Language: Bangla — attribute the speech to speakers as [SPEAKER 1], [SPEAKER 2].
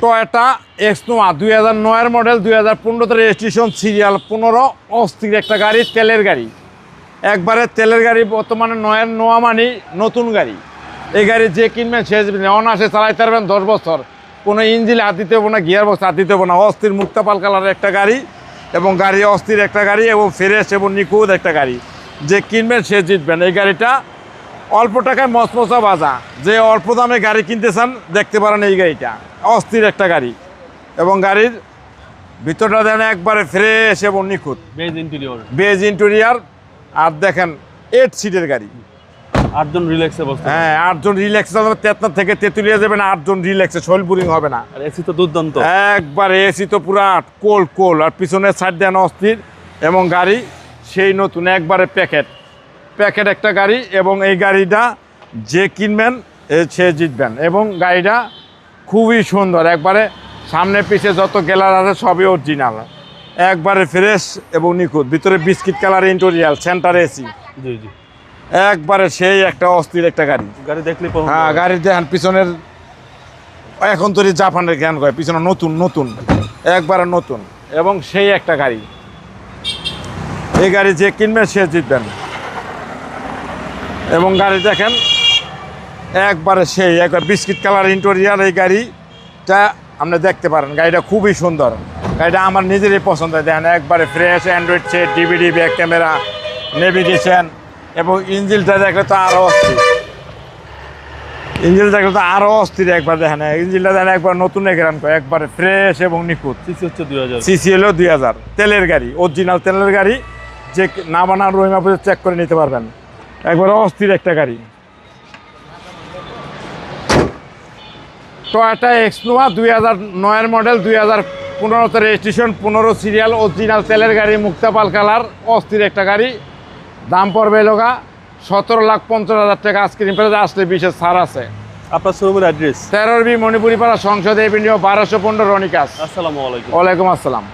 [SPEAKER 1] টয়োটা এক্সনোয়া 2009 মডেল, 2015 রেজিস্ট্রেশন, সিরিয়াল 15, অস্থির একটা গাড়ি, তেলের গাড়ি, একবারে তেলের গাড়ি। বর্তমানে নোয়া মানি নতুন গাড়ি। এই গাড়ি যে কিনবেন সে অনায়াসে চালাইতে পারবেন 10 বছর। কোনো ইঞ্জিন হাত দিতে হবে না, গিয়ার বক্স হাত দিতে হবে না। অস্থির মুক্তাপাল কালারের একটা গাড়ি এবং গাড়ি অস্থির একটা গাড়ি এবং ফ্রেশ এবং নিখুঁত একটা গাড়ি। যে কিনবেন সে জিতবেন। এই গাড়িটা অল্প টাকায় মচমচা বাজা, যে অল্প দামে গাড়ি কিনতে চান দেখতে পারেন এই গাড়িটা। অস্থির একটা গাড়ি এবং গাড়ির ভিতরটা দেন একবারে ফ্রেশ এবং নিখুঁত, বেজ ইন্টেরিয়র। আর দেখেন 8 সিটের গাড়ি,
[SPEAKER 2] 8 জন রিল্যাক্সে বসতে।
[SPEAKER 1] হ্যাঁ 8 জন রিল্যাক্সে যাবে। তেতনা থেকে তেঁতুলিয়া যাবেন 8 জন রিল্যাক্সে, শৈল বোরিং হবে না।
[SPEAKER 2] আর এসি তো দুর্দান্ত,
[SPEAKER 1] একবার এসি তো পুরা কোল। আর পিছনের সাইড দেন অস্থির এবং গাড়ি সেই নতুন একবারে প্যাকেট একটা গাড়ি। এবং এই গাড়িটা যে কিনবেন সে জিতবেন। এবং গাড়িটা খুবই সুন্দর, একবারে সামনে পিছে যত গ্যালার আছে সবই অরিজিনাল, একবারে ফ্রেশ এবং নিখুঁত। ভিতরে biscuit colour interior, centre AC,
[SPEAKER 2] জি জি,
[SPEAKER 1] একবারে সেই একটা অস্থির একটা গাড়ি।
[SPEAKER 2] গাড়ি দেখলে
[SPEAKER 1] হ্যাঁ গাড়ি দেখেন পিছনের, এখন তো জাপানের জ্ঞান করে, পিছনে নতুন একবারে নতুন এবং সেই একটা গাড়ি। এই গাড়ি যে কিনবেন সে জিতবেন। এবং গাড়ি দেখেন একবারে সেই একবার বিস্কিট কালার ইন্টেরিয়র। এই গাড়িটা আপনি দেখতে পারেন, গাড়িটা খুবই সুন্দর। গাড়িটা আমার নিজেরই পছন্দ। দেখেন একবারে fresh, Android set, DVD, back camera, navigation. এবং ইঞ্জিনটা দেখলে তো আরও অস্থির, একবার দেখেন ইঞ্জিনটা দেখেন একবার নতুন এগ্রান করে, একবারে ফ্রেশ এবং নিখুঁত।
[SPEAKER 2] সিসি হচ্ছে 2000,
[SPEAKER 1] সিসি হলো 2000, তেলের গাড়ি, অরিজিনাল তেলের গাড়ি। যে না বানান রহিমা পুজো চেক করে নিতে পারবেন, একবারে অস্থির একটা গাড়ি। Toyota এক্সনোয়া 2009 model, 2015 registration, 15 serial, original তেলের গাড়ি, মুক্তাপাল কালার, অস্থির একটা গাড়ি। দাম পড়বে লোকা 17,50,000 টাকা। আইসক্রিম প্রাইস আসলে 20-এর ছাড় আছে।
[SPEAKER 2] আপনার শোরুমের অ্যাড্রেস?
[SPEAKER 1] 13B মণিপুরি পাড়া, সংসদে এভিনিউ, 1215 রনিকাস।
[SPEAKER 2] আসসালামু আলাইকুম।
[SPEAKER 1] ওয়ালাইকুম আসসালাম।